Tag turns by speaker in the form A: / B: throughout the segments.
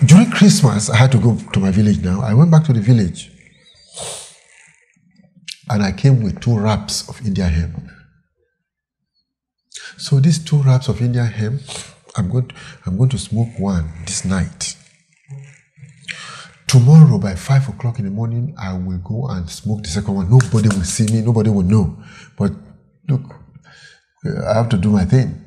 A: During Christmas, I had to go to my village now. I went back to the village and I came with 2 wraps of Indian hemp. So these 2 wraps of Indian hemp, I'm going to smoke one this night. Tomorrow by 5 o'clock in the morning, I will go and smoke the second one. Nobody will see me, nobody will know. But look, I have to do my thing.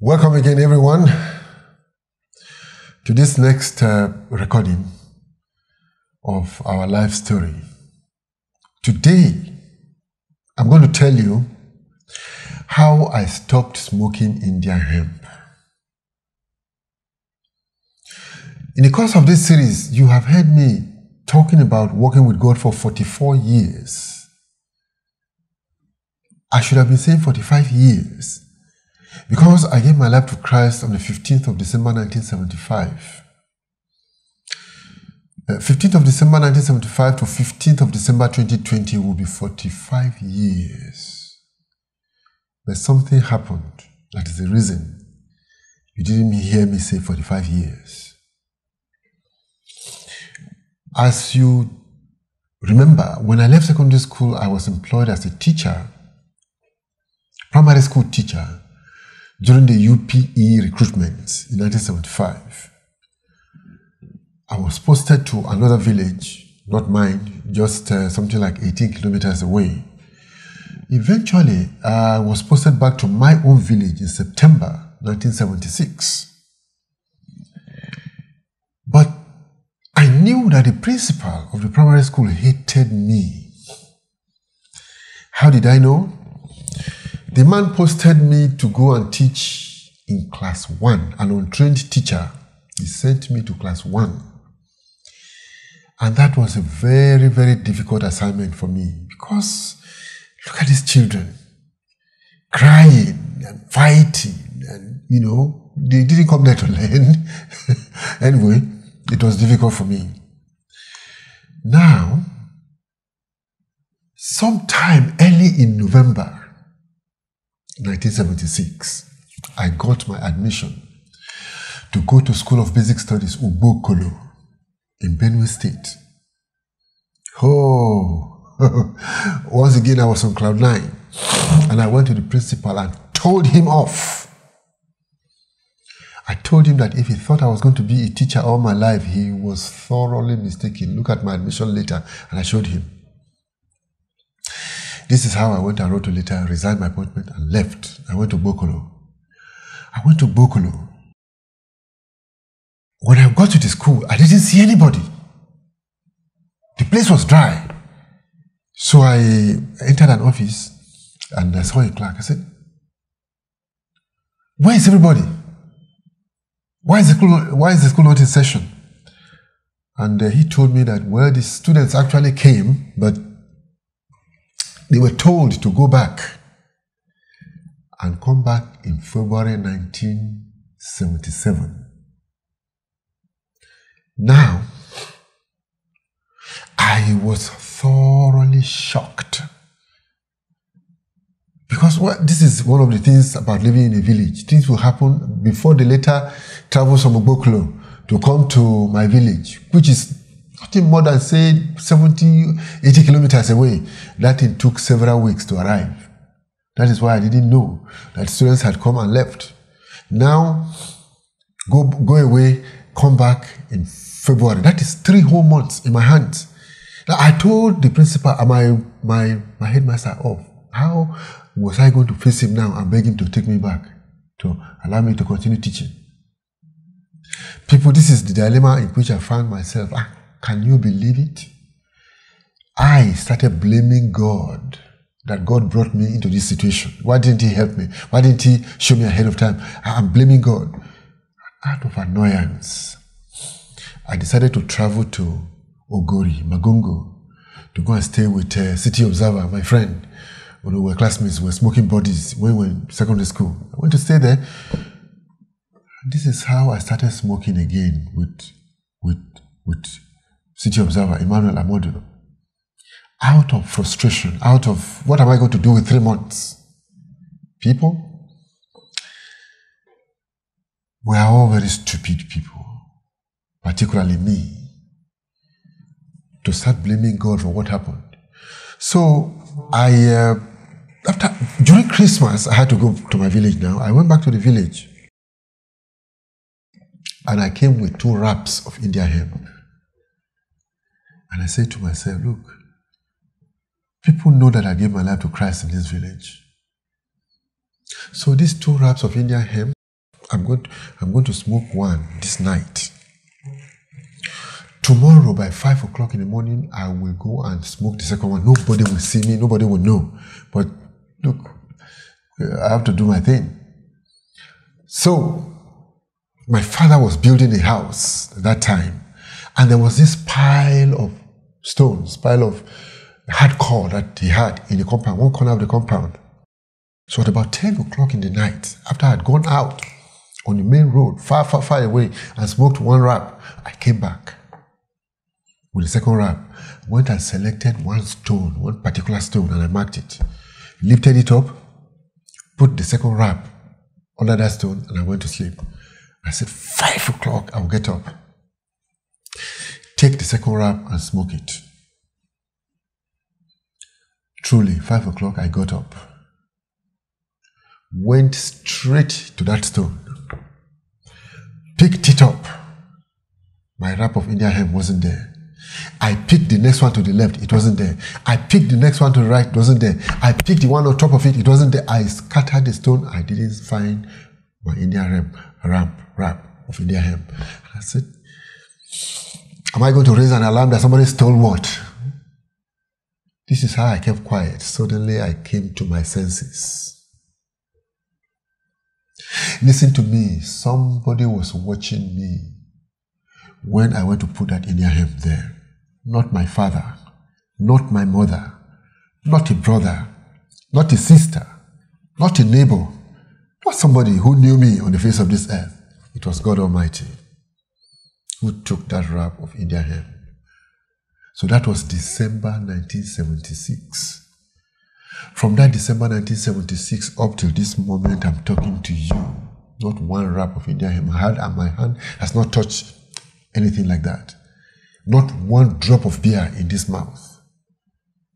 A: Welcome again, everyone, to this next recording of our life story. Today, I'm going to tell you how I stopped smoking Indian hemp. In the course of this series, you have heard me talking about working with God for 44 years. I should have been saying 45 years. Because I gave my life to Christ on the 15th of December 1975. 15th of December 1975 to 15th of December 2020 will be 45 years. But something happened. That is the reason you didn't hear me say 45 years. As you remember, when I left secondary school, I was employed as a teacher, primary school teacher, during the UPE recruitment in 1975. I was posted to another village, not mine, just something like 18 kilometers away. Eventually, I was posted back to my own village in September 1976. But I knew that the principal of the primary school hated me. How did I know? The man posted me to go and teach in class 1, an untrained teacher. He sent me to class 1. And that was a very, very difficult assignment for me because look at these children crying and fighting and, they didn't come there to learn. Anyway, it was difficult for me. Now, sometime early in November 1976, I got my admission to go to School of Basic Studies, Ubokolo, in Benue State. Oh, once again I was on cloud 9, and I went to the principal and told him off. I told him that if he thought I was going to be a teacher all my life, he was thoroughly mistaken. Look at my admission letter, and I showed him. This is how I went and wrote a letter, resigned my appointment, and left. I went to Bokolo. When I got to the school, I didn't see anybody. The place was dry. So I entered an office and I saw a clerk. I said, "Where is everybody? Why is the school not in session?" And he told me that, well, the students actually came, but they were told to go back and come back in February 1977. Now, I was thoroughly shocked. Because this is one of the things about living in a village. Things will happen before the letter travels from Oboklo to come to my village, which is nothing more than, say, 70, 80 kilometers away. That thing took several weeks to arrive. That is why I didn't know that students had come and left. Now, go away, come back in February. That is 3 whole months in my hands. Now, I told the principal and my headmaster off. How was I going to face him now and beg him to take me back, to allow me to continue teaching? People, this is the dilemma in which I found myself. Can you believe it? I started blaming God, that God brought me into this situation. Why didn't He help me? Why didn't He show me ahead of time? I'm blaming God. Out of annoyance, I decided to travel to Ogori, Magongo, to go and stay with City Observer, my friend. We were classmates, we were smoking bodies when we were in secondary school. I went to stay there. This is how I started smoking again with City Observer, Emmanuel Amodu. Out of frustration, out of what am I going to do with 3 months? People, we are all very stupid people, particularly me, to start blaming God for what happened. So during Christmas, I had to go to my village now. I went back to the village and I came with 2 wraps of Indian hemp. And I said to myself, look, people know that I gave my life to Christ in this village. So these 2 wraps of Indian hemp, I'm going to smoke one this night. Tomorrow by 5 o'clock in the morning, I will go and smoke the second one. Nobody will see me, nobody will know. But look, I have to do my thing. So my father was building a house at that time, and there was this pile of stones, pile of hardcore that he had in the compound, one corner of the compound. So at about 10 o'clock in the night, after I had gone out on the main road, far, far, far away, and smoked 1 wrap, I came back with the second wrap. Went and selected one stone, one particular stone, and I marked it. Lifted it up, put the second wrap under that stone, and I went to sleep. I said, 5 o'clock, I will get up. Take the second wrap and smoke it. Truly, 5 o'clock, I got up. Went straight to that stone. Picked it up. My wrap of Indian hemp wasn't there. I picked the next one to the left, it wasn't there. I picked the next one to the right, it wasn't there. I picked the one on top of it, it wasn't there. I scattered the stone, I didn't find my Indian wrap of Indian hemp. I said, am I going to raise an alarm that somebody stole what? This is how I kept quiet. Suddenly I came to my senses. Listen to me, somebody was watching me when I went to put that Indian hemp there. Not my father, not my mother, not a brother, not a sister, not a neighbor, not somebody who knew me on the face of this earth. It was God Almighty who took that wrap of Indian hemp. So that was December 1976. From that December 1976 up till this moment I'm talking to you, not 1 wrap of Indian hemp. My hand has not touched anything like that. Not 1 drop of beer in this mouth.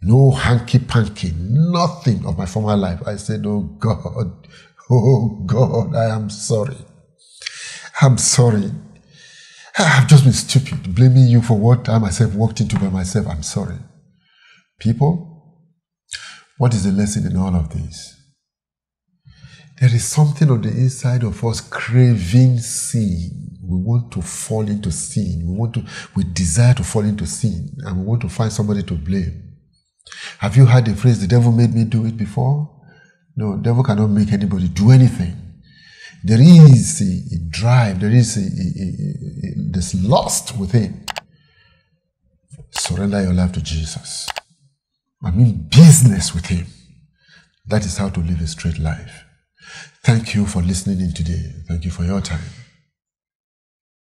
A: No hanky-panky, nothing of my former life. I said, oh God, I am sorry. I'm sorry. I've just been stupid, blaming you for what I myself walked into by myself. I'm sorry. People, what is the lesson in all of this? There is something on the inside of us craving sin. We want to fall into sin. We desire to fall into sin, and we want to find somebody to blame. Have you heard the phrase, the devil made me do it before? No, the devil cannot make anybody do anything. There is a drive, there is this lust within. Surrender your life to Jesus. I mean business with him. That is how to live a straight life. Thank you for listening in today. Thank you for your time.